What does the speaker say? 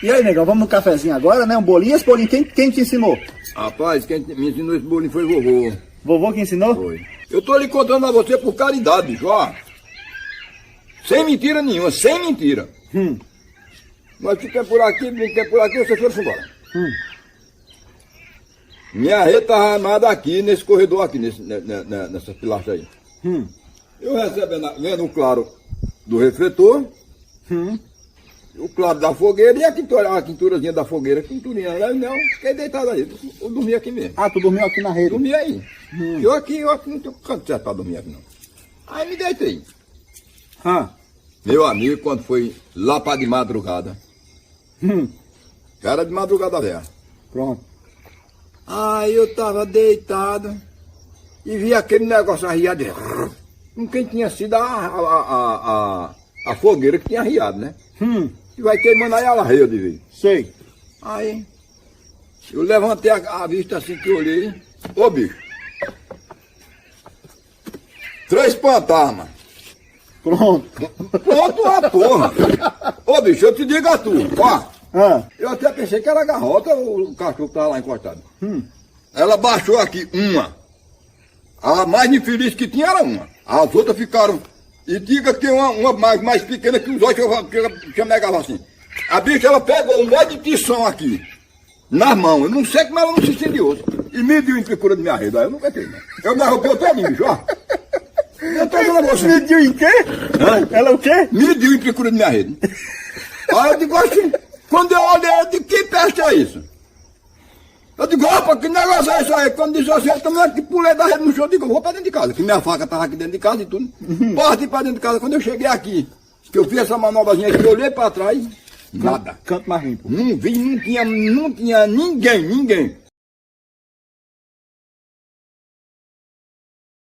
E aí, negão, vamos no cafezinho agora, né? Um bolinho. Esse bolinho, quem te ensinou? Rapaz, quem me ensinou esse bolinho foi vovô. Vovô que ensinou? Foi. Eu tô lhe contando a você por caridade, bicho, ó. Sem mentira nenhuma, sem mentira. Nós ficamos por aqui, vocês foram embora. Minha rede estava armada aqui, nesse corredor aqui, nessa pilastra aí. Eu recebendo, vendo o claro do refletor, o claro da fogueira e a quinturazinha da fogueira, quinturinha. Aí não, fiquei deitado aí, eu dormi aqui mesmo. Ah, tu dormiu aqui na rede? Dormi aí. Eu aqui não tenho canto certo para dormir aqui não. Aí me deitei. Meu amigo, quando foi lá para de madrugada, era de madrugada velha. Pronto. Aí eu tava deitado e vi aquele negócio arriado, com quem tinha sido a fogueira que tinha arriado, né? E vai queimando aí ela arreia de vez. Sei. Aí eu levantei a vista assim que eu olhei. Ô bicho, 3 fantasmas. Pronto. Pronto uma porra. Ô bicho, eu te digo a tu, ó. Eu até pensei que era garrota o cachorro que tava lá encostado. Ela baixou aqui uma. A mais infeliz que tinha era uma. As outras ficaram. E diga que uma mais pequena que os olhos que eu negava assim. A bicha ela pegou um monte de tição aqui. Nas mãos. Eu não sei como ela não se incendiou. E mediu em procura de minha rede. Aí eu nunca tenho. Eu me arrupei o todinho, bicho, ó. Eu tô dizendo a você. Mediu em quê? Ela o quê? Mediu em procura de minha rede. Aí eu digo assim. Quando eu olhei, eu digo, que peste é isso? Eu digo, opa, que negócio é isso aí? Quando disse assim, eu também que pulei da rede no chão, eu digo, eu vou pra dentro de casa, que minha faca estava aqui dentro de casa e tudo. Parti pra dentro de casa, quando eu cheguei aqui, que eu fiz essa manobrazinha aqui, eu olhei pra trás, nada. Canto mais limpo. Não vi, não tinha ninguém.